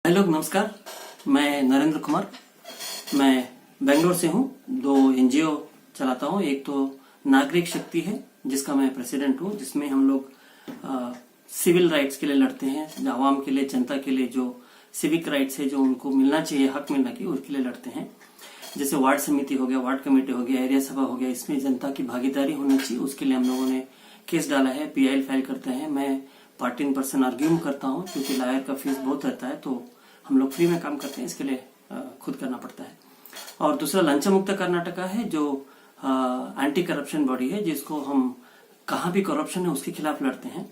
Hello नमस्कार। मैं नरेंद्र कुमार, मैं बेंगलोर से हूँ। 2 एनजीओ चलाता हूँ। एक तो नागरिक शक्ति है जिसका मैं प्रेसिडेंट हूँ, जिसमें हम लोग सिविल राइट्स के लिए लड़ते हैं, आवाम के लिए, जनता के लिए जो सिविक राइट्स है जो उनको मिलना चाहिए, हक मिलना चाहिए, उसके लिए लड़ते हैं। जैसे वार्ड समिति हो गया, वार्ड कमेटी हो गया, एरिया सभा हो गया, इसमें जनता की भागीदारी होनी चाहिए, उसके लिए हम लोगों ने केस डाला है, PIL फाइल करते हैं। मैं पार्टी इन पर्सन आर्ग्यूम करता हूँ क्योंकि लॉयर का फीस बहुत रहता है, तो हम लोग फ्री में काम करते हैं, इसके लिए खुद करना पड़ता है। और दूसरा लंच मुक्त कर्नाटका है जो एंटी करप्शन बॉडी है, जिसको हम कहाँ भी करप्शन है उसके खिलाफ लड़ते हैं।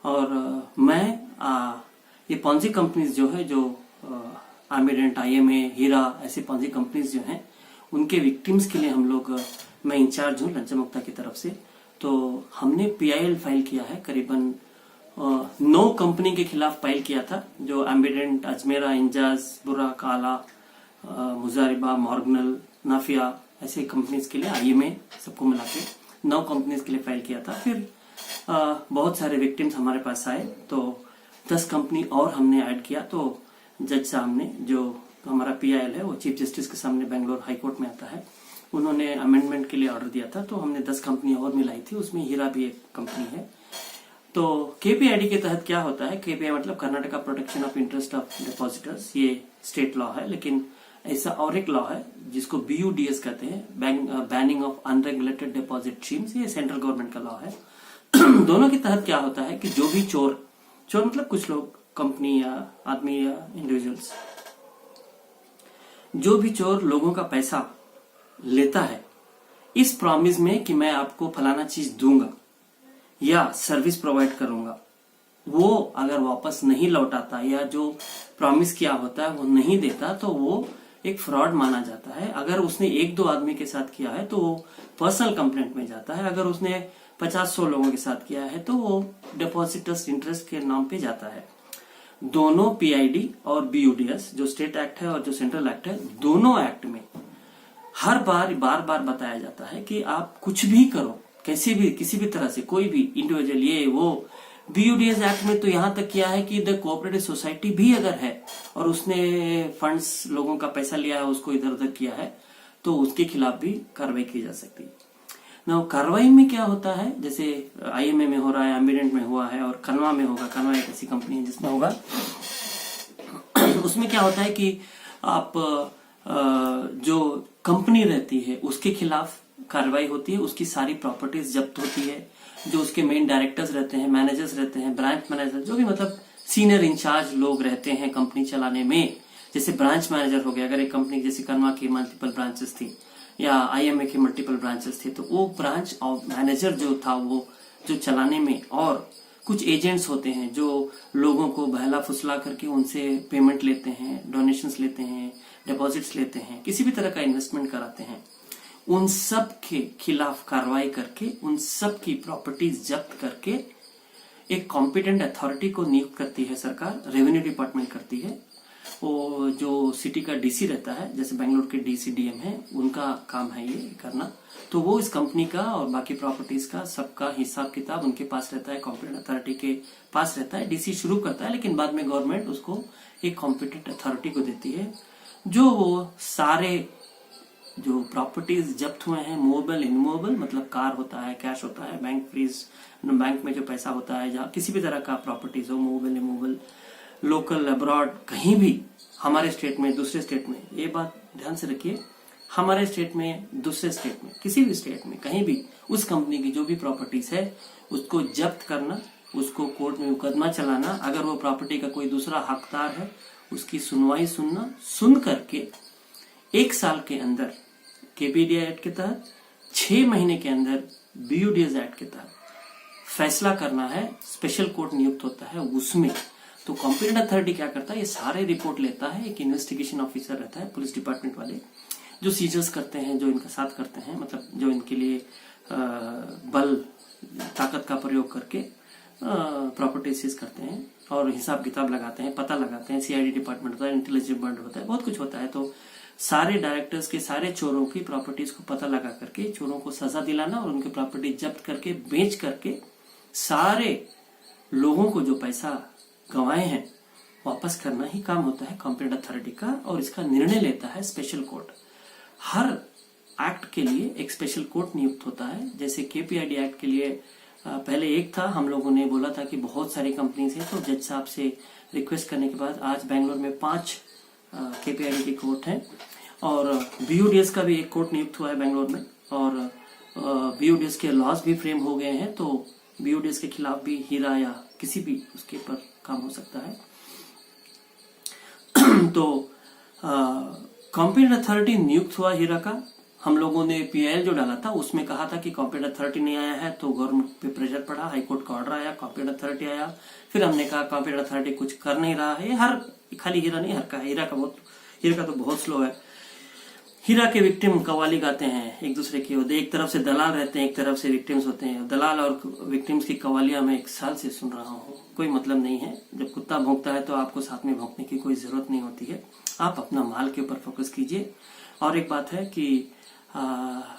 और मैं ये पॉन्जी कंपनीज जो है, जो आर्मीडेंट, IMA, हीरा, ऐसी पॉन्जी कंपनीज जो हैं उनके विक्टिम्स के लिए हम लोग, मैं इंचार्ज हूँ लंच मुक्ता की तरफ से। तो हमने PIL फाइल किया है, करीबन 9 कंपनी के खिलाफ फाइल किया था, जो एम्बिडेंट, अजमेरा, इंजाज, बुरा, काला, मुजारिबा, मॉर्गनल, नाफिया, ऐसे कंपनीज के लिए, IMA सबको मिला के 9 कंपनीज के लिए फाइल किया था। फिर बहुत सारे विक्टिम्स हमारे पास आए तो 10 कंपनी और हमने ऐड किया। तो जज साहब ने, जो हमारा PIL है वो चीफ जस्टिस के सामने बेंगलोर हाई कोर्ट में आता है, उन्होंने अमेंडमेंट के लिए ऑर्डर दिया था, तो हमने 10 कंपनी और मिलाई थी, उसमें हीरा भी एक कंपनी है। तो KPID के तहत क्या होता है, KPI मतलब Karnataka protection of interest of depositors, ये स्टेट लॉ है। लेकिन ऐसा और एक लॉ है जिसको BUDS कहते हैं, banning of unregulated deposit schemes, ये सेंट्रल गवर्नमेंट का लॉ है। दोनों के तहत क्या होता है कि जो भी चोर मतलब कुछ लोग, कंपनी या आदमी या इंडिविजुअल्स, जो भी चोर लोगों का पैसा लेता है इस प्रॉमिस में कि मैं आपको फलाना चीज दूंगा या सर्विस प्रोवाइड करूंगा, वो अगर वापस नहीं लौटाता या जो प्रॉमिस किया होता है वो नहीं देता, तो वो एक फ्रॉड माना जाता है। अगर उसने 1-2 आदमी के साथ किया है तो वो पर्सनल कंप्लेंट में जाता है। अगर उसने 50-100 लोगों के साथ किया है तो वो डिपॉजिटर्स इंटरेस्ट के नाम पे जाता है। दोनों PID और BUDS, जो स्टेट एक्ट है और जो सेंट्रल एक्ट है, दोनों एक्ट में हर बार बार बताया जाता है कि आप कुछ भी करो, कैसे भी, किसी भी तरह से, कोई भी इंडिविजुअल, ये वो। BUDS एक्ट में तो यहां तक किया है कि द कोऑपरेटिव सोसाइटी भी अगर है और उसने फंड्स, लोगों का पैसा लिया है, उसको इधर उधर किया है, तो उसके खिलाफ भी कार्रवाई की जा सकती है ना। कार्रवाई में क्या होता है, जैसे IMA में हो रहा है, एम्बिडेंट में हुआ है, और कनवा में होगा। कनवा एक ऐसी कंपनी है जिसमें होगा। उसमें क्या होता है कि आप जो कंपनी रहती है उसके खिलाफ कार्रवाई होती है, उसकी सारी प्रॉपर्टीज जब्त होती है, जो उसके मेन डायरेक्टर्स रहते हैं, मैनेजर्स रहते हैं, ब्रांच मैनेजर, जो भी मतलब सीनियर इंचार्ज लोग रहते हैं कंपनी चलाने में। जैसे ब्रांच मैनेजर हो गया, अगर एक कंपनी जैसे कनवा की मल्टीपल ब्रांचेस थी या IMA की मल्टीपल ब्रांचेस थी, तो वो ब्रांच और मैनेजर जो था वो जो चलाने में, और कुछ एजेंट्स होते हैं जो लोगों को बहला फुसला करके उनसे पेमेंट लेते हैं, डोनेशंस लेते हैं, डिपॉजिट्स लेते हैं, किसी भी तरह का इन्वेस्टमेंट कराते हैं, उन सब के खिलाफ कार्रवाई करके, उन सब की प्रॉपर्टीज जब्त करके एक कॉम्पिटेंट अथॉरिटी को नियुक्त करती है सरकार, रेवेन्यू डिपार्टमेंट करती है। वो जो सिटी का DC रहता है, जैसे बेंगलोर के DC DM है, उनका काम है ये करना। तो वो इस कंपनी का और बाकी प्रॉपर्टीज का सबका हिसाब किताब उनके पास रहता है, कॉम्पिटेंट अथॉरिटी के पास रहता है। DC शुरू करता है, लेकिन बाद में गवर्नमेंट उसको एक कॉम्पिटेंट अथॉरिटी को देती है, जो वो सारे जो प्रॉपर्टीज जब्त हुए हैं, मूवेबल, इनमूवेबल, मतलब कार होता है, कैश होता है, बैंक फ्रीज, बैंक में जो पैसा होता है, जहाँ किसी भी तरह का प्रॉपर्टीज हो, मूवेबल, इमूवेबल, लोकल, अब्रॉड, कहीं भी, हमारे स्टेट में, दूसरे स्टेट में, ये बात ध्यान से रखिए, हमारे स्टेट में, दूसरे स्टेट में, किसी भी स्टेट में, कहीं भी उस कंपनी की जो भी प्रॉपर्टीज है उसको जब्त करना, उसको कोर्ट में मुकदमा चलाना, अगर वो प्रॉपर्टी का कोई दूसरा हकदार है उसकी सुनवाई सुनना, सुन करके 1 साल के अंदर KPID एक्ट के तहत, 6 महीने के अंदर BUDS एक्ट के तहत फैसला करना है। स्पेशल कोर्ट नियुक्त होता है उसमें। तो कॉम्पिटेंट अथॉरिटी क्या करता है, ये सारे रिपोर्ट लेता है, एक इन्वेस्टिगेशन ऑफिसर रहता है, पुलिस डिपार्टमेंट वाले, जो सीजर्स करते हैं, जो इनका साथ करते हैं, मतलब जो इनके लिए बल, ताकत का प्रयोग करके प्रॉपर्टी सीज करते हैं और हिसाब किताब लगाते हैं, पता लगाते हैं। CID डिपार्टमेंट होता है, इंटेलिजेंस डिपार्टमेंट होता है, बहुत कुछ होता है। तो सारे डायरेक्टर्स के सारे चोरों की प्रॉपर्टीज को पता लगा करके चोरों को सजा दिलाना और उनकी प्रॉपर्टी जब्त करके, बेच करके, सारे लोगों को जो पैसा गंवाए हैं वापस करना ही काम होता है कॉम्पिटेंट अथॉरिटी का, और इसका निर्णय लेता है स्पेशल कोर्ट। हर एक्ट के लिए एक स्पेशल कोर्ट नियुक्त होता है। जैसे केपीआईडी एक्ट के लिए पहले एक था, हम लोगों ने बोला था कि बहुत सारी कंपनीज हैं, तो जज साहब से रिक्वेस्ट करने के बाद आज बेंगलोर में 5 केपीआईडी की कोर्ट हैं, और बीयूडीएस का भी एक कोर्ट नियुक्त हुआ है बेंगलोर में, और बीयूडीएस के लॉज भी फ्रेम हो गए हैं, तो बीयूडीएस के खिलाफ भी हीरा या किसी भी उसके ऊपर काम हो सकता है। तो कॉम्पिटेंट अथॉरिटी नियुक्त हुआ हीरा का। हम लोगों ने पीआईएल जो डाला था उसमें कहा था कि कॉम्पिटेंट अथॉरिटी नहीं आया है, तो गवर्नमेंट पे प्रेशर पड़ा, हाईकोर्ट का ऑर्डर आया, कॉम्पिटेंट अथॉरिटी आया। फिर हमने कहा कॉम्पिटेंट अथॉरिटी कुछ कर नहीं रहा है। हर खाली हीरा नहीं, हर का हीरा का तो बहुत स्लो है। हीरा के विक्टिम कव्वाली गाते हैं एक दूसरे की, एक तरफ से दलाल रहते हैं, एक तरफ से विक्टिम्स होते हैं। दलाल और विक्टिम्स की कव्वालियां मैं 1 साल से सुन रहा हूँ, कोई मतलब नहीं है। जब कुत्ता भौंकता है तो आपको साथ में भौंकने की कोई जरूरत नहीं होती है। आप अपना माल के ऊपर फोकस कीजिए। और एक बात है कि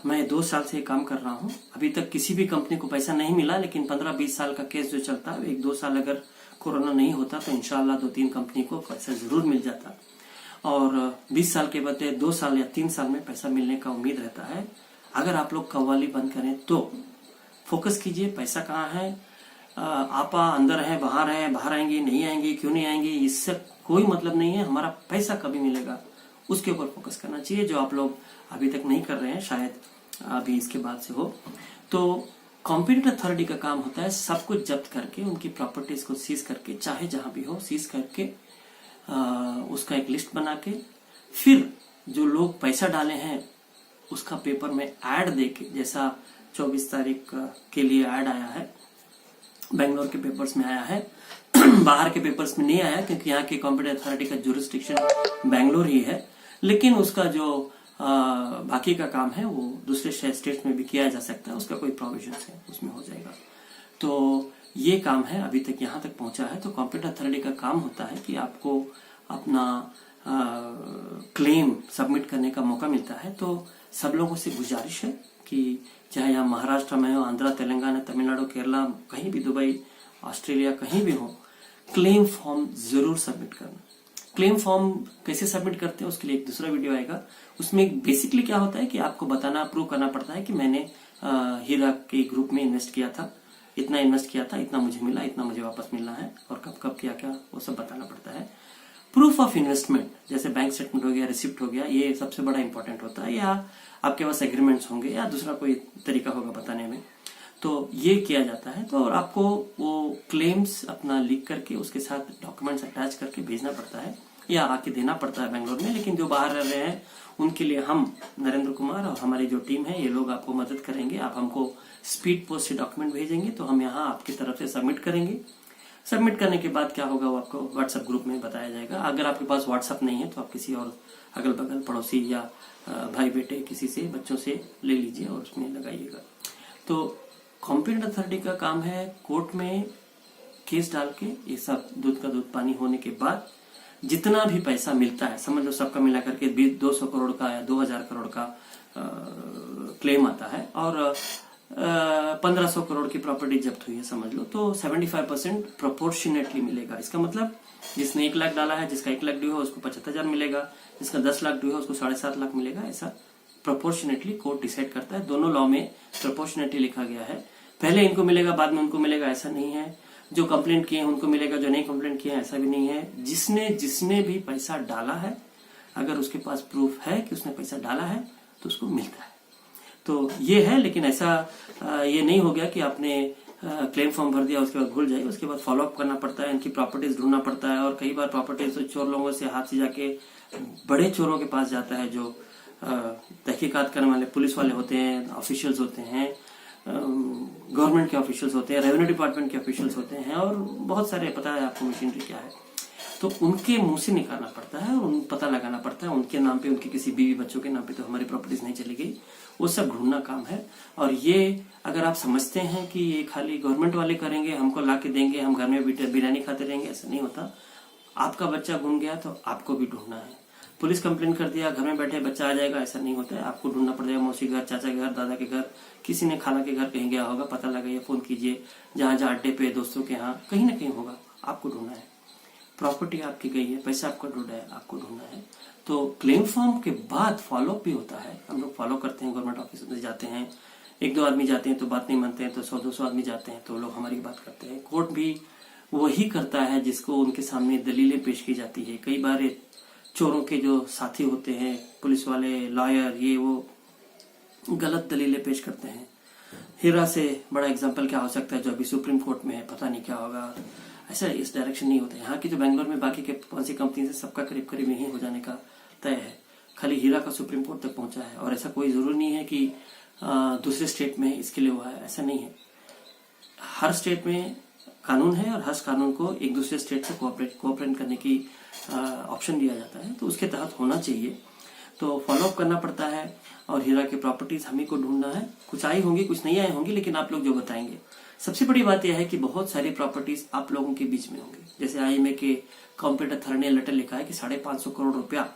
मैं 2 साल से काम कर रहा हूँ, अभी तक किसी भी कंपनी को पैसा नहीं मिला, लेकिन 15-20 साल का केस जो चलता है, 1-2 साल अगर कोरोना नहीं होता तो इंशाल्लाह 2-3 कंपनी को पैसा जरूर मिल जाता, और 20 साल के बदले 2 साल या 3 साल में पैसा मिलने का उम्मीद रहता है। अगर आप लोग कव्वाली बंद करें तो फोकस कीजिए, पैसा कहाँ है, आपा अंदर है, बाहर आएंगी नहीं आएंगी, क्यों नहीं आएंगी, इससे कोई मतलब नहीं है। हमारा पैसा कभी मिलेगा उसके ऊपर फोकस करना चाहिए, जो आप लोग अभी तक नहीं कर रहे हैं, शायद अभी इसके बाद से हो। तो कॉम्पिटेंट अथॉरिटी का काम होता है सब कुछ जब्त करके, उनकी प्रॉपर्टीज को सीज करके, चाहे जहां भी हो सीज करके, उसका एक लिस्ट बना के, फिर जो लोग पैसा डाले हैं उसका पेपर में ऐड देके, जैसा 24 तारीख के लिए ऐड आया है, बेंगलोर के पेपर्स में आया है, बाहर के पेपर्स में नहीं आया क्योंकि यहाँ की कॉम्पिटेंट अथॉरिटी का जुरिस्डिक्शन बेंगलोर ही है, लेकिन उसका जो बाकी का काम है वो दूसरे स्टेट्स में भी किया जा सकता है, उसका कोई प्रोविजन है उसमें हो जाएगा। तो ये काम है, अभी तक यहाँ तक पहुंचा है। तो कॉम्पिटेंट अथॉरिटी का काम होता है कि आपको अपना क्लेम सबमिट करने का मौका मिलता है। तो सब लोगों से गुजारिश है कि चाहे यहाँ महाराष्ट्र में हो, आंध्रा, तेलंगाना, तमिलनाडु, केरला, कहीं भी, दुबई, ऑस्ट्रेलिया, कहीं भी हो, क्लेम फॉर्म जरूर सबमिट करना। क्लेम फॉर्म कैसे सबमिट करते हैं उसके लिए एक दूसरा वीडियो आएगा। उसमें बेसिकली क्या होता है कि आपको बताना, प्रूव करना पड़ता है कि मैंने हीरा के ग्रुप में इन्वेस्ट किया था, इतना इन्वेस्ट किया था, इतना मुझे मिला, इतना मुझे वापस मिलना है, और कब कब किया क्या, वो सब बताना पड़ता है। प्रूफ ऑफ इन्वेस्टमेंट जैसे बैंक स्टेटमेंट हो गया, रिसिप्ट हो गया, ये सबसे बड़ा इंपॉर्टेंट होता है, या आपके पास एग्रीमेंट्स होंगे या दूसरा कोई तरीका होगा बताने में, तो ये किया जाता है। तो और आपको वो क्लेम्स अपना लिख करके उसके साथ डॉक्यूमेंट्स अटैच करके भेजना पड़ता है या आके देना पड़ता है बेंगलोर में। लेकिन जो बाहर रह रहे हैं उनके लिए हम नरेंद्र कुमार और हमारी जो टीम है, ये लोग आपको मदद करेंगे। आप हमको स्पीड पोस्ट से डॉक्यूमेंट भेजेंगे तो हम यहाँ आपकी तरफ से सबमिट करेंगे। सबमिट करने के बाद क्या होगा वो आपको व्हाट्सएप ग्रुप में बताया जाएगा। अगर आपके पास व्हाट्सएप नहीं है तो आप किसी और अगल बगल पड़ोसी या भाई बेटे किसी से, बच्चों से ले लीजिए और उसमें लगाइएगा। तो कॉम्पिटेंट अथॉरिटी का काम है कोर्ट में केस डाल के, ये सब दूध का दूध पानी होने के बाद जितना भी पैसा मिलता है, समझ लो सबका मिला करके 200 करोड़ का या 2000 करोड़ का क्लेम आता है, और 1500 करोड़ की प्रॉपर्टी जब्त हुई है समझ लो, तो 75% प्रोपोर्शनेटली मिलेगा। इसका मतलब जिसने 1 लाख डाला है, जिसका 1 लाख ड्यू है उसको 75,000 मिलेगा, जिसका 10 लाख ड्यू है उसको 7.5 लाख मिलेगा। ऐसा प्रोपोर्शनेटली कोर्ट डिसाइड करता है। दोनों लॉ में प्रोपोर्शनेटली लिखा गया है, पहले इनको मिलेगा बाद में उनको मिलेगा, ऐसा नहीं है। जो कंप्लेंट किए हैं उनको मिलेगा, जो नहीं कंप्लेंट किए हैं ऐसा भी नहीं है। जिसने भी पैसा डाला है, अगर उसके पास प्रूफ है कि उसने पैसा डाला है तो उसको मिलता है। तो ये है, लेकिन ऐसा ये नहीं हो गया कि आपने क्लेम फॉर्म भर दिया उसके बाद भूल जाइए, उसके बाद फॉलो अप करना पड़ता है, इनकी प्रॉपर्टीज ढूंढना पड़ता है। और कई बार प्रॉपर्टीज तो चोर लोगों से हाथ से जाके बड़े चोरों के पास जाता है, जो तहकीकात करने वाले पुलिस वाले होते हैं, ऑफिशियल्स होते हैं, गवर्नमेंट के ऑफिशियल्स होते हैं, रेवेन्यू डिपार्टमेंट के ऑफिशियल्स होते हैं, और बहुत सारे, पता है आपको मशीनरी क्या है, तो उनके मुंह से निकालना पड़ता है और पता लगाना पड़ता है उनके नाम पे, उनके किसी बीवी बच्चों के नाम पे तो हमारी प्रॉपर्टीज नहीं चली गई, वो सब ढूंढना काम है। और ये अगर आप समझते हैं कि ये खाली गवर्नमेंट वाले करेंगे, हमको ला के देंगे, हम घर में बिरयानी खाते रहेंगे, ऐसा नहीं होता। आपका बच्चा गुम गया तो आपको भी ढूंढना है। पुलिस कंप्लेन कर दिया, घर में बैठे बच्चा आ जाएगा, ऐसा नहीं होता है। आपको ढूंढना पड़ेगा, मौसी घर, चाचा के घर, दादा के घर, किसी ने खाला के घर कहीं गया होगा, पता लगाइए, फोन कीजिए, जहां जहां अड्डे पे, दोस्तों के यहाँ, कहीं ना कहीं होगा, आपको ढूंढना है। प्रॉपर्टी आपकी गई है, पैसा आपका ढूंढा है, आपको ढूंढना है। तो क्लेम फॉर्म के बाद फॉलोअप भी होता है। हम लोग फॉलो करते हैं, गवर्नमेंट ऑफिस में जाते हैं, 1-2 आदमी जाते हैं तो बात नहीं मानते हैं, तो 100-200 आदमी जाते हैं तो लोग हमारी बात करते हैं। कोर्ट भी वही करता है जिसको उनके सामने दलीलें पेश की जाती है। कई बार चोरों के जो साथी होते हैं, पुलिस वाले, लॉयर, ये वो गलत दलीलें पेश करते हैं। हीरा से बड़ा एग्जाम्पल क्या हो सकता है, जो अभी सुप्रीम कोर्ट में है, पता नहीं क्या होगा। ऐसा इस डायरेक्शन नहीं होता है। यहाँ की जो बेंगलोर में बाकी के कौन सी कंपनी से सबका करीब करीब यही हो जाने का तय है। खाली हीरा का सुप्रीम कोर्ट तक पहुंचा है, और ऐसा कोई जरूरी नहीं है कि दूसरे स्टेट में इसके लिए हुआ है, ऐसा नहीं है। हर स्टेट में कानून है और हर कानून को एक दूसरे स्टेट से कोऑपरेट करने की ऑप्शन दिया जाता है, तो उसके तहत होना चाहिए। तो फॉलोअप करना पड़ता है, और हीरा की प्रॉपर्टीज हमें को ढूंढना है। कुछ आई होंगी, कुछ नहीं आई होंगी, लेकिन आप लोग जो बताएंगे। सबसे बड़ी बात यह है कि बहुत सारी प्रॉपर्टीज आप लोगों के बीच में होंगी। जैसे IMA के कॉम्पिटेटर थर्ड ने लेटर लिखा है कि 550 करोड़ रुपया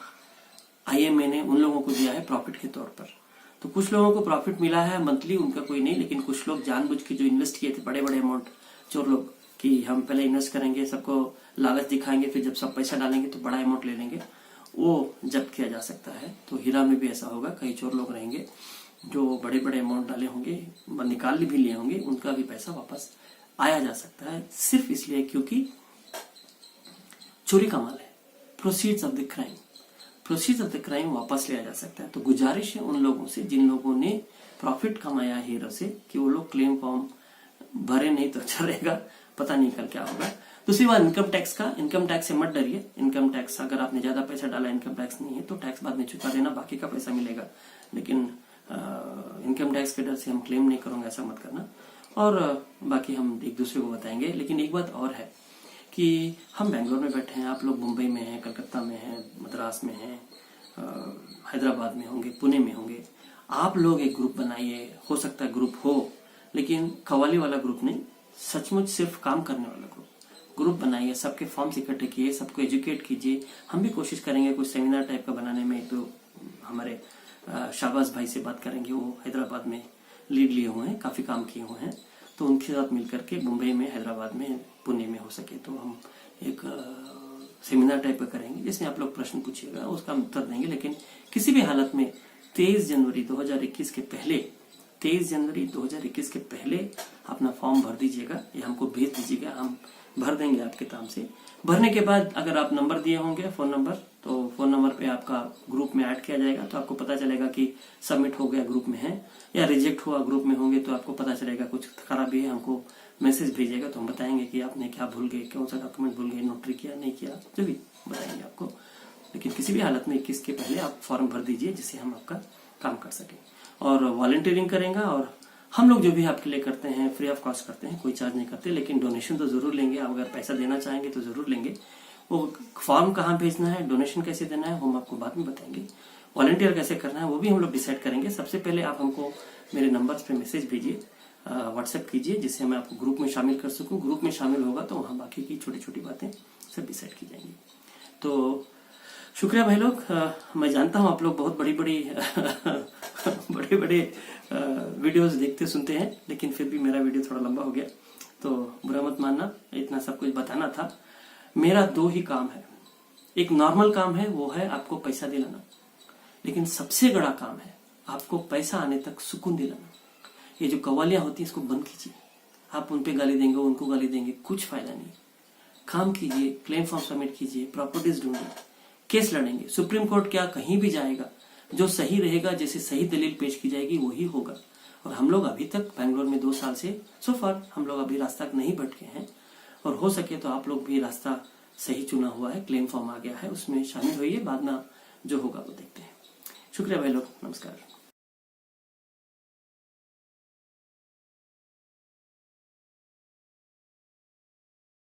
IMA ने उन लोगों को दिया है प्रॉफिट के तौर पर। तो कुछ लोगों को प्रॉफिट मिला है मंथली, उनका कोई नहीं, लेकिन कुछ लोग जानबूझ के जो इन्वेस्ट किए थे बड़े बड़े अमाउंट, चोर लोग, कि हम पहले इन्वेस्ट करेंगे, सबको लालच दिखाएंगे, फिर जब सब पैसा डालेंगे तो बड़ा अमाउंट ले लेंगे, वो जब्त किया जा सकता है। तो हीरा में भी ऐसा होगा। कई चोर लोग रहेंगे जो बड़े बड़े अमाउंट डाले होंगे, निकाल भी लिए होंगे, उनका भी पैसा वापस आया जा सकता है, सिर्फ इसलिए क्योंकि चोरी का माल है। Proceeds of the crime, proceeds of the crime वापस लिया जा सकता है। तो गुजारिश है उन लोगों से जिन लोगों ने प्रॉफिट कमाया हीरो से, कि वो लोग क्लेम फॉर्म भरे, नहीं तो अच्छा रहेगा, पता नहीं कल क्या होगा। दूसरी बात इनकम टैक्स का, इनकम टैक्स से मत डरिए। इनकम टैक्स अगर आपने ज्यादा पैसा डाला, इनकम टैक्स नहीं है तो टैक्स बाद में चुका देना, बाकी का पैसा मिलेगा। लेकिन इनकम टैक्स के डर से हम क्लेम नहीं करूंगा, ऐसा मत करना। और बाकी हम एक दूसरे को बताएंगे। लेकिन एक बात और है कि हम बेंगलोर में बैठे हैं, आप लोग मुंबई में हैं, कलकत्ता में हैं, मद्रास में हैं, हैदराबाद में होंगे, पुणे में होंगे। आप लोग एक ग्रुप बनाइए, हो सकता है ग्रुप हो, लेकिन कव्वाली वाला ग्रुप नहीं, सचमुच सिर्फ काम करने वाला ग्रुप बनाइए। सबके फॉर्म्स इकट्ठे किए, सबको एजुकेट कीजिए। हम भी कोशिश करेंगे कुछ सेमिनार टाइप का बनाने में। तो हमारे शाहबाज भाई से बात करेंगे, वो हैदराबाद में लीड लिए हुए हैं, काफी काम किए हुए हैं, तो उनके साथ मिलकर के मुंबई में, हैदराबाद में, पुणे में हो सके तो हम एक सेमिनार टाइप का करेंगे, जिसमें आप लोग प्रश्न पूछिएगा, उसका उत्तर देंगे। लेकिन किसी भी हालत में 23 जनवरी 2021 के पहले, 23 जनवरी 2021 के पहले अपना फॉर्म भर दीजिएगा, या हमको भेज दीजिएगा, हम भर देंगे आपके नाम से। भरने के बाद अगर आप नंबर दिए होंगे, फोन नंबर, तो फोन नंबर पे आपका ग्रुप में ऐड किया जाएगा, तो आपको पता चलेगा कि सबमिट हो गया, ग्रुप में है, या रिजेक्ट हुआ, ग्रुप में होंगे तो आपको पता चलेगा कुछ खराबी है, हमको मैसेज भेजिएगा, तो हम बताएंगे कि आपने क्या भूल गए, कौन सा डॉक्यूमेंट भूल गए, नोटरी किया, नहीं किया, जो भी बताएंगे आपको। लेकिन किसी भी हालत में 21 के पहले आप फॉर्म भर दीजिए, जिससे हम आपका काम कर सकें। और वॉलंटियरिंग करेंगे, और हम लोग जो भी आपके लिए करते हैं फ्री ऑफ कॉस्ट करते हैं, कोई चार्ज नहीं करते, लेकिन डोनेशन तो जरूर लेंगे। आप अगर पैसा देना चाहेंगे तो जरूर लेंगे। वो फॉर्म कहाँ भेजना है, डोनेशन कैसे देना है, हम आपको बाद में बताएंगे। वॉलंटियर कैसे करना है वो भी हम लोग डिसाइड करेंगे। सबसे पहले आप हमको मेरे नंबर्स पे मैसेज भेजिए, व्हाट्सएप कीजिए, जिससे मैं आपको ग्रुप में शामिल कर सकूं। ग्रुप में शामिल होगा तो वहाँ बाकी की छोटी छोटी बातें सब डिसाइड की जाएंगी। तो शुक्रिया भाई लोग। मैं जानता हूँ आप लोग बहुत बड़ी बड़े वीडियोस देखते सुनते हैं, लेकिन फिर भी मेरा वीडियो थोड़ा लंबा हो गया, तो बुरा मत मानना। इतना सब कुछ बताना था। मेरा 2 ही काम है। एक नॉर्मल काम है, वो है आपको पैसा दिलाना, लेकिन सबसे बड़ा काम है आपको पैसा आने तक सुकून दिलाना। ये जो कव्वालियां होती है, इसको बंद कीजिए। आप उन पे गाली देंगे, उनको गाली देंगे, कुछ फायदा नहीं। काम कीजिए, क्लेम फॉर्म सबमिट कीजिए, प्रॉपर्टीज ढूंढिए, केस लड़ेंगे। सुप्रीम कोर्ट क्या कहीं भी जाएगा, जो सही रहेगा, जैसे सही दलील पेश की जाएगी वही होगा। और हम लोग अभी तक बेंगलोर में 2 साल से सो फार हम लोग अभी रास्ता नहीं भटके हैं, और हो सके तो आप लोग भी रास्ता सही चुना हुआ है। क्लेम फॉर्म आ गया है, उसमें शामिल होइए, बाद में जो होगा वो देखते हैं। शुक्रिया भाई लोग, नमस्कार।